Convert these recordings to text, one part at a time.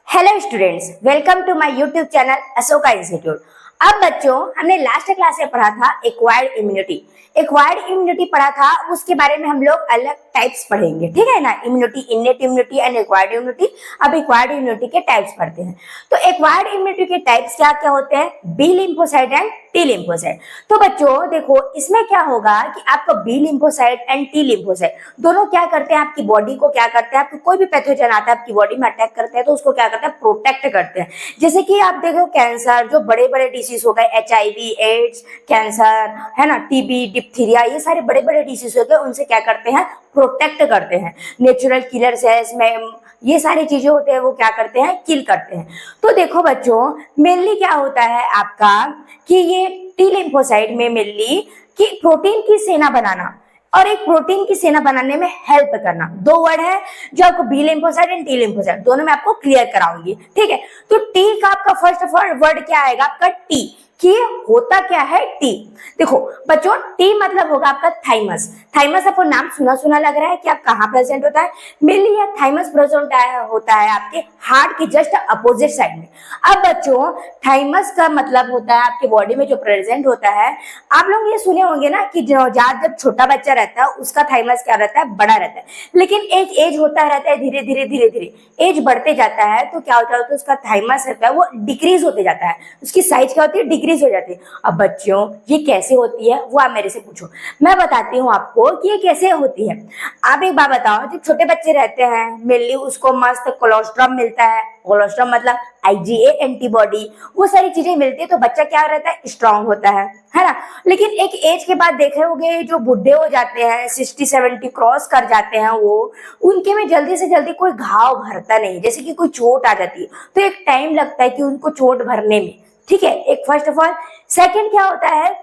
Hello students, welcome to my YouTube channel Ashoka institute. अब बच्चों, हमने लास्ट क्लास में पढ़ा था एक्वायर्ड इम्यूनिटी पढ़ा था। उसके बारे में हम लोग अलग टाइप्स पढ़ेंगे, ठीक है ना। Immunity, innate immunity and acquired immunity. अब एक्वायर्ड इम्यूनिटी के टाइप्स पढ़ते हैं। तो एक्वायर्ड इम्यूनिटी के टाइप्स क्या क्या होते हैं? B lymphocyte and T lymphocyte. तो बच्चों देखो, इसमें क्या होगा कि आपका B lymphocyte and T lymphocyte दोनों क्या करते हैं, आपकी बॉडी को क्या करते हैं, आपको कोई भी पैथोजन आता है आपकी बॉडी में अटैक करते हैं तो उसको क्या करते हैं, प्रोटेक्ट करते हैं। जैसे कि आप देखो कैंसर, जो बड़े बड़े डिसीज हो गए, HIV, एड्स, कैंसर है ना, TB, डिप्थीरिया, ये सारे बड़े बड़े डिसीज हो गए, उनसे क्या करते हैं, प्रोटेक्ट करते हैं। नेचुरल किलर सेल्स में ये सारी चीजें होते हैं, वो क्या करते हैं, किल करते हैं। तो देखो बच्चों, मेनली क्या होता है आपका कि ये टी लिम्फोसाइट में मेनली कि प्रोटीन की सेना बनाना और एक प्रोटीन की सेना बनाने में हेल्प करना, दो वर्ड है जो आपको B lymphocyte and T lymphocyte दोनों में आपको क्लियर कराऊंगी, ठीक है। तो टी का आपका फर्स्ट ऑफ ऑल वर्ड क्या आएगा, आपका टी, कि होता क्या है टी। देखो बच्चों, टी मतलब होगा आपका थाइमस। थाइमस आपको नाम सुना सुना लग रहा है कि आप कहाँ प्रेजेंट होता है, मेनली यह थाइमस प्रेजेंट होता है आपके हार्ट के जस्ट अपोजिट साइड में। अब बच्चों, थाइमस का मतलब होता है आपके बॉडी में जो प्रेजेंट होता है। आप लोग ये सुने होंगे ना कि जब छोटा बच्चा रहता है उसका थाइमस क्या रहता है, बड़ा रहता है, लेकिन एक एज होता रहता है, धीरे धीरे एज बढ़ते जाता है तो क्या होता है, तो उसका थाइमस रहता है वो डिक्रीज होते जाता है, उसकी साइज क्या होती है, डिक्रीज हो जाती है। अब बच्चों ये कैसे होती है वो आप मेरे से पूछो, मैं बताती हूँ आपको कि ये कैसे होती है। आप एक बात बताओ, जो छोटे बच्चे रहते हैं मेनली उसको मस्त कोलोस्ट्रम मिलता है, कोलोस्ट्रम मतलब IgA एंटीबॉडी, वो सारी चीजें मिलती है तो बच्चा क्या रहता है, स्ट्रांग होता है ना। लेकिन एक एज के बाद देखे होंगे जो बुढ़े हो जाते हैं, 60-70 क्रॉस कर जाते हैं, वो उनके में जल्दी से जल्दी कोई घाव भरता नहीं, जैसे कि कोई चोट आ जाती है तो एक टाइम लगता है कि उनको चोट भरने में, ठीक है। एक फर्स्ट ऑफ ऑल, सेकंड क्या होता है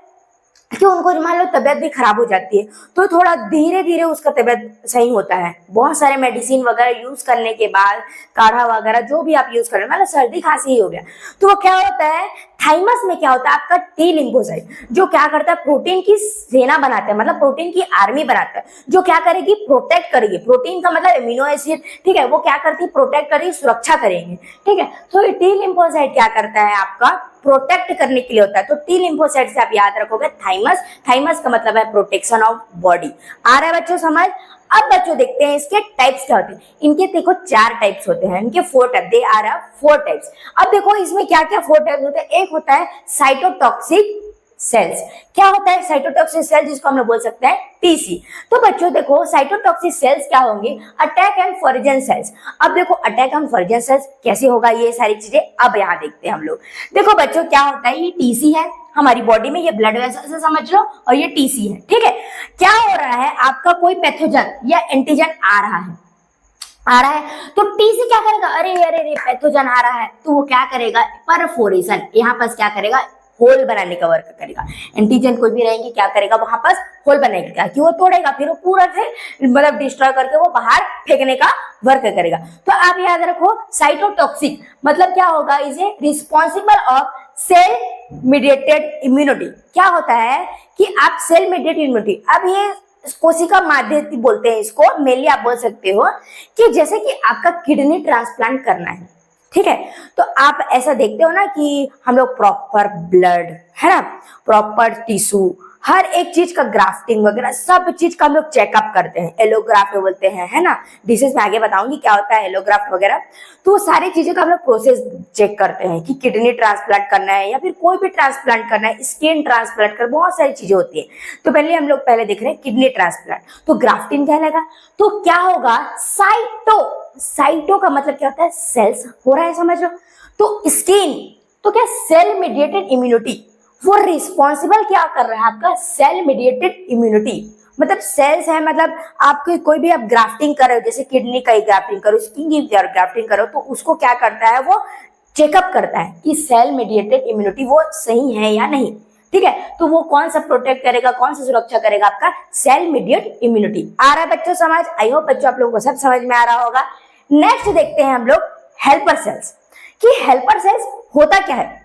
कि उनको मान लो तबियत भी खराब हो जाती है तो थोड़ा धीरे धीरे उसका तबियत सही होता है। बहुत सारे मेडिसिन वगैरह यूज करने के बाद, काढ़ा वगैरह जो भी आप यूज कर रहे हो, मतलब सर्दी खांसी ही हो गया तो वो क्या होता है, थाइमस में क्या होता है आपका टी लिम्फोसाइट जो क्या करता है, प्रोटीन की सेना बनाता है, मतलब प्रोटीन की आर्मी बनाता है, जो क्या करेगी, प्रोटेक्ट करेगी। प्रोटीन का मतलब एमिनो एसिड, ठीक है, वो क्या करती है, प्रोटेक्ट करेगी, सुरक्षा करेंगे, ठीक है। तो ये टी लिम्फोसाइट क्या करता है, आपका प्रोटेक्ट करने के लिए होता है। तो टी लिम्फोसाइट से आप याद रखोगे थाइमस, थाइमस का मतलब है प्रोटेक्शन ऑफ बॉडी। आ रहा है बच्चों समझ। अब बच्चों देखते हैं इसके टाइप्स क्या होते हैं। इनके देखो 4 टाइप्स होते हैं, इनके 4 टाइप, दे आर 4 टाइप्स। अब देखो इसमें क्या क्या 4 टाइप्स होते हैं। एक होता है साइटोटॉक्सिक सेल्स। क्या होता है साइटोटॉक्सिक सेल, जिसको हम लोग बोल सकते हैं TC। तो बच्चों देखो साइटोटॉक्सिक सेल्स क्या होंगे, अटैक एंड फॉर्जन सेल्स। अब देखो अटैक एंड फॉर्जन सेल्स कैसे होगा, ये सारी चीजें अब यहाँ देखते हैं हम लोग। देखो बच्चों क्या होता है, ये TC है हमारी बॉडी में, ये ब्लड वेसल से समझ लो, और ये TC है, ठीक है। क्या हो रहा है, आपका कोई पैथोजन या एंटीजन आ रहा है तो टीसी क्या करेगा, अरे अरे अरे पैथोजन आ रहा है तो वो क्या करेगा, परफोरेशन, यहाँ पर क्या करेगा, होल बनाने का वर्क करेगा। एंटीजन कोई भी रहेंगे क्या करेगा, वहां पर होल बनाने का, कि वो तोड़ेगा फिर वो पूरा से मतलब डिस्ट्रॉय करके वो बाहर फेंकने का वर्क करेगा। तो आप याद रखो साइटोटॉक्सिक मतलब क्या होगा, इसे responsible of cell mediated immunity. क्या होता है कि आप सेल मीडिएटेड इम्यूनिटी, अब ये कोशिका माध्यस्थी बोलते हैं इसको, मेनली आप बोल सकते हो कि जैसे कि आपका किडनी ट्रांसप्लांट करना है, ठीक है, तो आप ऐसा देखते हो ना कि हम लोग प्रॉपर ब्लड है ना, प्रॉपर टिश्यू, हर एक चीज का ग्राफ्टिंग वगैरह सब चीज का हम लोग चेकअप करते हैं, एलोग्राफ्ट बोलते हैं, है ना। डिशेज में आगे बताऊंगी क्या होता है एलोग्राफ्ट वगैरह। तो सारी चीजों का हम लोग प्रोसेस चेक करते हैं कि किडनी ट्रांसप्लांट करना है या फिर कोई भी ट्रांसप्लांट करना है, स्किन ट्रांसप्लांट कर, बहुत सारी चीजें होती है। तो पहले हम लोग देख रहे हैं किडनी ट्रांसप्लांट, तो ग्राफ्टिंग क्या लगा, तो क्या होगा, साइटो का मतलब क्या होता है, सेल्स हो रहा है, समझ लो। तो स्किन, तो क्या सेल मीडिएटेड इम्यूनिटी, वो रिस्पॉन्सिबल क्या कर रहा है, आपका सेल मीडिएटेड इम्यूनिटी, मतलब सेल्स है, मतलब आपको कोई भी आप ग्राफ्टिंग कर रहे हो, जैसे किडनी का ही ग्राफ्टिंग करो, स्किन की ग्राफ्टिंग करो, तो उसको क्या करता है, वो चेकअप करता है कि सेल मीडिएटेड इम्यूनिटी वो सही है या नहीं, ठीक है। तो वो कौन सा प्रोटेक्ट करेगा, कौन सा सुरक्षा करेगा, आपका सेल मीडिएटेड इम्यूनिटी। आ रहा है बच्चों समझ, आई होप बच्चों आप लोगों को सब समझ में आ रहा होगा। नेक्स्ट देखते हैं हम लोग हेल्पर सेल्स, कि हेल्पर सेल्स होता क्या है।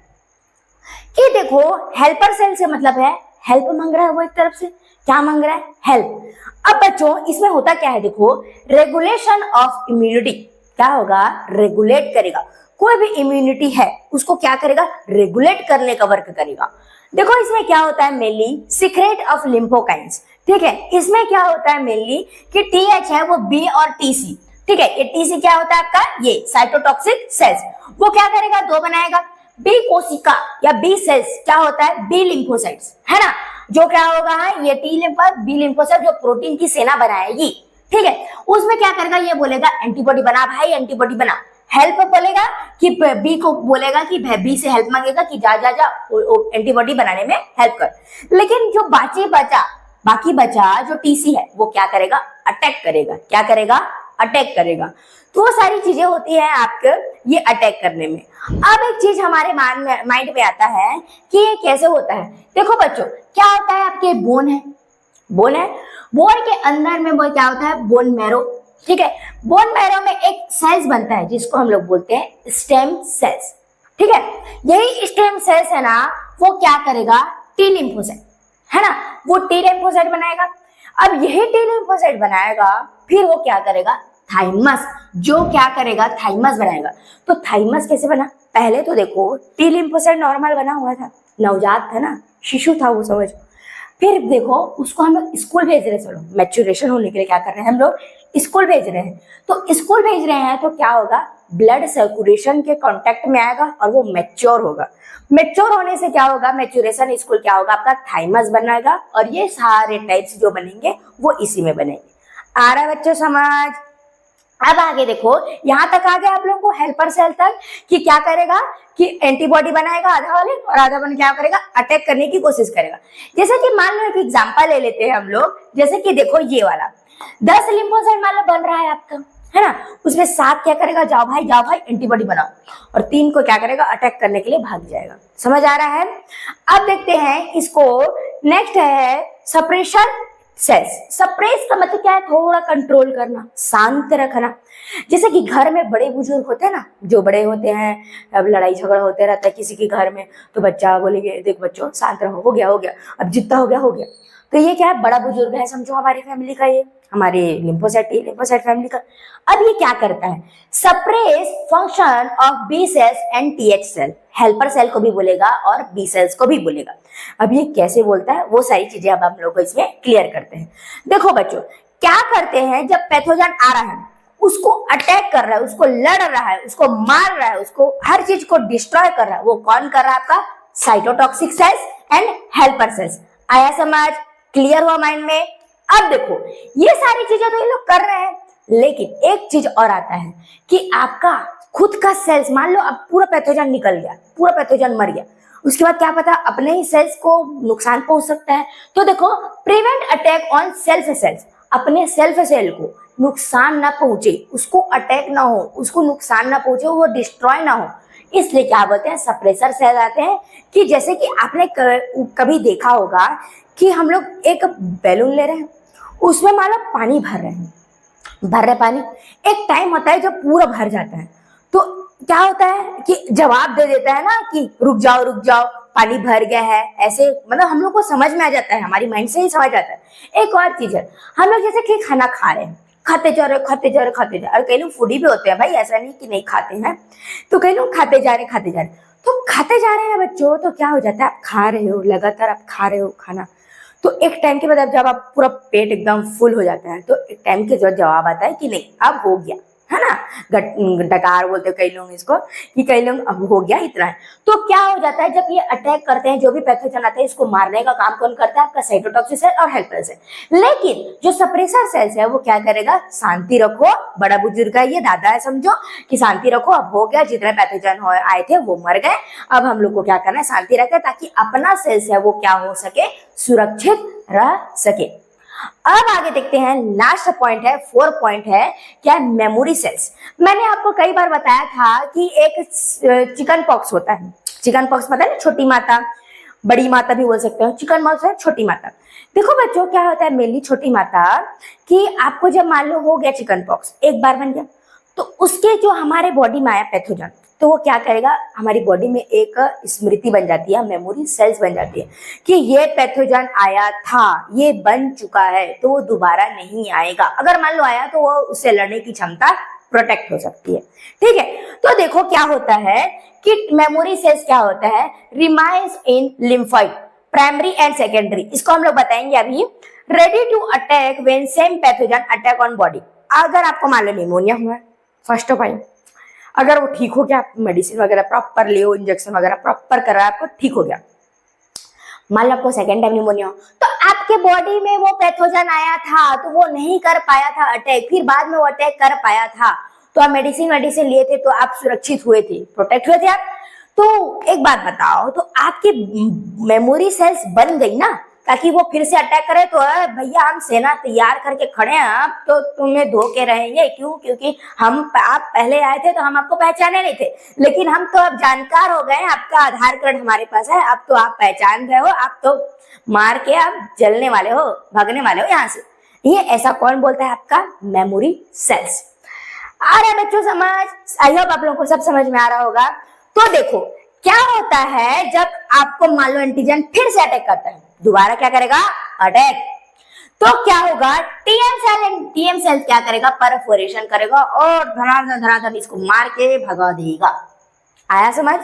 कि देखो हेल्पर सेल से मतलब है हेल्प मांग रहा है वो एक तरफ से, क्या मांग रहा है? हेल्प। अब बच्चों इसमें होता क्या है, देखो रेगुलेशन ऑफ इम्यूनिटी। क्या होगा? रेगुलेट करेगा। कोई भी इम्यूनिटी है उसको क्या करेगा? रेगुलेट करने का वर्क करेगा। देखो इसमें क्या होता है मेनली, सीक्रेट ऑफ लिम्फोकाइंस। ठीक है, इसमें क्या होता है मेनली कि टीएच है वो बी और टीसी। ठीक है, ये टीसी क्या होता है आपका? ये साइटोटॉक्सिक सेल्स। वो क्या करेगा? दो बनाएगा। बी कोशिका या बी सेल्स क्या होता है? बी लिम्फोसाइट्स, है ना, जो क्या होगा? ये टी लिम्फोसाइट, बी लिम्फोसाइट जो प्रोटीन की सेना बनाएगी। ठीक है, उसमें क्या करेगा? ये बोलेगा एंटीबॉडी बना भाई, एंटीबॉडी बना। हेल्प बोलेगा कि बी को बोलेगा कि बी से हेल्प मांगेगा कि जा जा जा एंटीबॉडी बनाने में हेल्प कर। लेकिन जो बाकी बचा जो टीसी है वो क्या करेगा? अटैक करेगा। क्या करेगा? अटैक करेगा। तो वो सारी चीजें होती है आपके ये अटैक करने में। अब एक चीज हमारे माइंड में आता है कि ये कैसे होता है। देखो बच्चों क्या होता है, आपके बोन है, बोन के अंदर में वो क्या होता है? Bone marrow. ठीक है, बोन मैरो में एक सेल्स बनता है जिसको हम लोग बोलते हैं स्टेम सेल्स। ठीक है, यही स्टेम सेल्स है ना, वो क्या करेगा? टी लिम्फोसाइट, है ना, वो टी लिम्फोसाइट बनाएगा। अब यही टी लिम्फोसाइट बनाएगा, फिर वो क्या करेगा? थाइमस, जो क्या करेगा? थाइमस बनाएगा। तो थाइमस कैसे बना? पहले तो देखो टी लिम्फोसाइट नॉर्मल बना हुआ था, नवजात था ना, शिशु था वो, समझ। फिर देखो उसको हम लोग स्कूल भेज रहे हैं, चलो मैच्योरेशन होने के लिए क्या कर रहे हैं हम लोग? स्कूल भेज रहे हैं। तो स्कूल भेज रहे हैं तो क्या होगा? ब्लड सर्कुलेशन के कांटेक्ट में आएगा और वो मैच्योर होगा। मैच्योर होने से क्या होगा? मैच्योरेशन स्कूल क्या होगा? आपका थाइमस बनाएगा और ये सारे टाइप्स जो बनेंगे वो इसी में बनेंगे। आ रहा है बच्चों समझ? अब आगे देखो, यहां तक आ गया आप लोगों को हेल्पर सेल तक कि क्या करेगा? कि एंटीबॉडी बनाएगा आधा वाले और आधा बन क्या करेगा? अटैक करने की कोशिश करेगा। जैसे कि मान लो एक एग्जांपल ले लेते हैं हम लोग, जैसे कि देखो ये वाला 10 लिम्फोसाइट मान लो बन रहा है आपका, है ना, उसमें 7 क्या करेगा? जाओ भाई एंटीबॉडी बनाओ, और 3 को क्या करेगा? अटैक करने के लिए भाग जाएगा। समझ आ रहा है? अब देखते हैं इसको, नेक्स्ट है सप्रेशन सेल्स। सप्रेस का मतलब क्या है? थोड़ा कंट्रोल करना, शांत रखना। जैसे कि घर में बड़े बुजुर्ग होते हैं ना, जो बड़े होते हैं, अब लड़ाई झगड़ा होते रहता है किसी के घर में, तो बच्चा बोलेंगे देख बच्चों शांत रहो, हो गया, अब जितना हो गया। तो ये क्या है? बड़ा बुजुर्ग है समझो हमारी फैमिली का, ये हमारे लिम्फोसाइट फैमिली का। अब ये क्या करता है? Suppress function of B cells and TH cell. Helper cell को भी बोलेगा और बी सेल्स को भी बोलेगा। अब ये कैसे बोलता है वो सारी चीजें अब हम लोग को इसमें क्लियर करते हैं। देखो बच्चों क्या करते हैं, जब पैथोजन आ रहा है उसको अटैक कर रहा है, उसको लड़ रहा है, उसको मार रहा है, उसको हर चीज को डिस्ट्रॉय कर रहा है, वो कौन कर रहा है? आपका cytotoxic cells and helper cells. आया समझ? क्लियर हुआ माइंड में? अब देखो ये सारी चीजें तो ये लोग कर रहे हैं, लेकिन एक चीज और आता है कि आपका खुद का सेल्स, मान लो अब पूरा पैथोजन निकल गया, पूरा पैथोजन मर गया, उसके बाद क्या पता अपने ही सेल्स को नुकसान पहुंच सकता है। तो देखो prevent attack on self cells, अपने सेल्फ सेल को नुकसान ना पहुंचे, उसको अटैक ना हो, उसको नुकसान ना पहुंचे, वो डिस्ट्रॉय ना हो, इसलिए क्या बोलते हैं? सप्रेसर सेल आते हैं। कि जैसे कि आपने कभी देखा होगा कि हम लोग एक बैलून ले रहे हैं, उसमें मान लो पानी भर रहे पानी, एक टाइम होता है जब पूरा भर जाता है, तो क्या होता है कि जवाब दे देता है ना कि रुक जाओ पानी भर गया है, ऐसे मतलब हम लोग को समझ में आ जाता है, हमारी माइंड से ही समझ आता है। एक और चीज है, हम लोग जैसे कि खाना खा रहे हैं, खाते जा रहे और कई लोग फूडी भी होते हैं भाई, ऐसा नहीं कि नहीं खाते हैं, तो कई लोग खाते जा रहे तो खाते जा रहे हैं बच्चों, तो क्या हो जाता है? आप खा रहे हो, लगातार आप खा रहे हो खाना, तो एक टाइम के बाद जब आप पूरा पेट एकदम फुल हो जाता है, तो एक टाइम के जो जवाब आता है कि नहीं अब हो गया, है ना, डकार बोलते हैं कई लोग इसको, कि कई लोग अब हो गया इतना है। तो क्या हो जाता है, जब ये अटैक करते हैं, जो भी पैथोजन आते हैं, इसको मारने का काम कौन करता है? आपका साइटोटॉक्सिक सेल और हेल्पर सेल। लेकिन जो सप्रेसर सेल्स है वो क्या करेगा? शांति रखो, बड़ा बुजुर्ग का ये दादा है समझो, कि शांति रखो, अब हो गया, जितने पैथोजन आए थे वो मर गए, अब हम लोग को क्या करना है? शांति रखें, ताकि अपना सेल्स है वो क्या हो सके? सुरक्षित रह सके। अब आगे देखते हैं, लास्ट पॉइंट है, 4 पॉइंट है, क्या? Memory cells. मैंने आपको कई बार बताया था कि एक चिकन पॉक्स होता है, चिकन पॉक्स पता है ना, छोटी माता, बड़ी माता भी बोल सकते हो, चिकन पॉक्स है छोटी माता। देखो बच्चों क्या होता है मेनली छोटी माता, कि आपको जब मान लो हो गया चिकन पॉक्स, एक बार बन गया, तो उसके जो हमारे बॉडी में आया पैथोजन, तो वो क्या करेगा, हमारी बॉडी में एक स्मृति बन जाती है, मेमोरी सेल्स बन जाती है कि ये पैथोजन आया था, ये बन चुका है, तो वो दोबारा नहीं आएगा। अगर मान लो आया तो वो उससे लड़ने की क्षमता प्रोटेक्ट हो सकती है। ठीक है, तो देखो क्या होता है कि मेमोरी सेल्स क्या होता है, remains in lymphoid primary and secondary, इसको हम लोग बताएंगे अभी। Ready to attack when same pathogen attack on body. अगर आपको मान लो निमोनिया हुआ है फर्स्ट ऑफ ऑल, अगर वो ठीक हो गया, मेडिसिन वगैरह प्रॉपर लियो, इंजेक्शन वगैरह प्रॉपर कर रहा है, आपको ठीक हो गया, मान लो आपको सेकेंड टाइम निमोनिया हो, तो आपके बॉडी में वो पैथोजन आया था तो वो नहीं कर पाया था अटैक, फिर बाद में वो अटैक कर पाया था, तो आप मेडिसिन लिए थे तो आप सुरक्षित हुए थे, प्रोटेक्ट हुए थे आप। तो एक बात बताओ, तो आपकी मेमोरी सेल्स बन गई ना, ताकि वो फिर से अटैक करे, तो भैया हम सेना तैयार करके खड़े हैं, आप तो तुम्हें धोके रहेंगे। क्यों? क्योंकि आप पहले आए थे तो हम आपको पहचाने नहीं थे, लेकिन हम तो अब जानकार हो गए, आपका आधार कार्ड हमारे पास है, अब तो आप पहचान गए हो, आप तो मार के आप जलने वाले हो, भागने वाले हो यहाँ से। ये ऐसा कौन बोलता है? आपका मेमोरी सेल्स। आ रहा है बच्चों समझ? आई होप आप लोगों को सब समझ में आ रहा होगा। तो देखो क्या होता है, जब आपको मान लो एंटीजन फिर से अटैक करता है, दोबारा क्या करेगा? अटैक। तो क्या होगा? टीएम सेल क्या करेगा? परफोरेशन करेगा और धनाधन इसको मार के भगा देगा। आया समझ?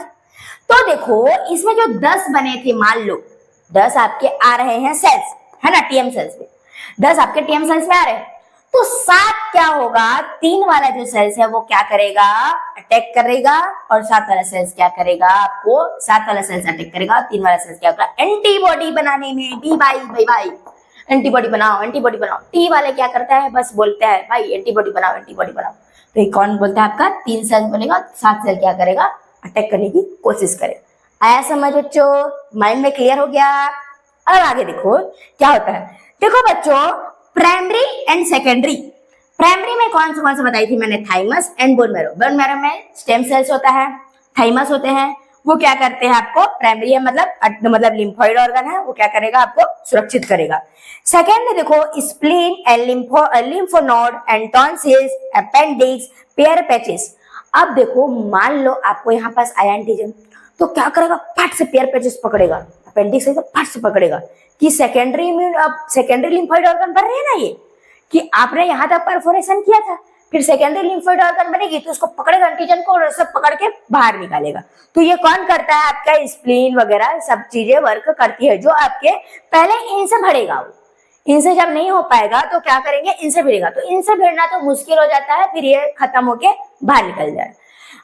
तो देखो इसमें जो 10 बने थे, मान लो 10 आपके आ रहे हैं सेल्स, है ना, टीएम सेल्स में 10 आपके टीएम सेल्स में आ रहे हैं, तो 7 क्या होगा? 3 वाला जो सेल्स है वो क्या करेगा? अटैक करेगा, और 7 वाला सेल्स क्या करेगा? आपको 7 वाला सेल्स अटैक करेगा, 3 वाला सेल्स क्या होगा? एंटीबॉडी बनाने में, डी भाई एंटीबॉडी बनाओ, एंटीबॉडी बनाओ। टी वाले क्या करता है? बस बोलता है भाई एंटीबॉडी बनाओ, एंटीबॉडी बनाओ। तो ये कौन बोलता है? आपका 3 सेल बोलेगा, 7 सेल क्या करेगा? अटैक करने की कोशिश करेगा। आया समझ बच्चों? माइंड में क्लियर हो गया? अब आगे देखो क्या होता है। देखो बच्चों, प्राइमरी एंड सेकेंडरी। प्राइमरी में कौन से बताई थी मैंने? Thymus and bone marrow. Bone marrow में स्टेम सेल्स होता है, थाइमस होते हैं, वो क्या करते हैं आपको? प्राइमरी है मतलब लिम्फोइड ऑर्गन है, वो क्या करेगा? आपको सुरक्षित करेगा। सेकेंड में देखो spleen and lymph node and tonsils, appendix, Peyer patches. अब देखो मान लो आपको यहाँ पास आया एंटीजन, तो क्या करेगा? फट से पेयर पैचेस पकड़ेगा, अपेंडिक्स है तो फट से पकड़ेगा कि सेकेंडरी लिम्फोइड ऑर्गन बन रहे हैं ना, ये कि आपने यहाँ तक परफोरेशन किया था, फिर सेकेंडरी लिम्फोइड ऑर्गन बनेगी तो उसको पकड़ेगा एंटीजन को और सब पकड़ के बाहर निकालेगा। तो ये कौन करता है? आपका स्प्लीन वगैरह सब चीजें वर्क करती है, जो आपके पहले इनसे भरेगा, वो इनसे जब नहीं हो पाएगा तो क्या करेंगे? इनसे भिड़ेगा, तो इनसे भिड़ना तो मुश्किल हो जाता है, फिर ये खत्म होके बाहर निकल जाए।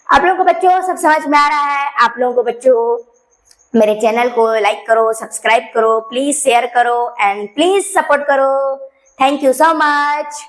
आप लोगों को बच्चों सब समझ में आ रहा है? आप लोगों को बच्चों मेरे चैनल को लाइक करो, सब्सक्राइब करो, प्लीज शेयर करो एंड प्लीज सपोर्ट करो। Thank you so much.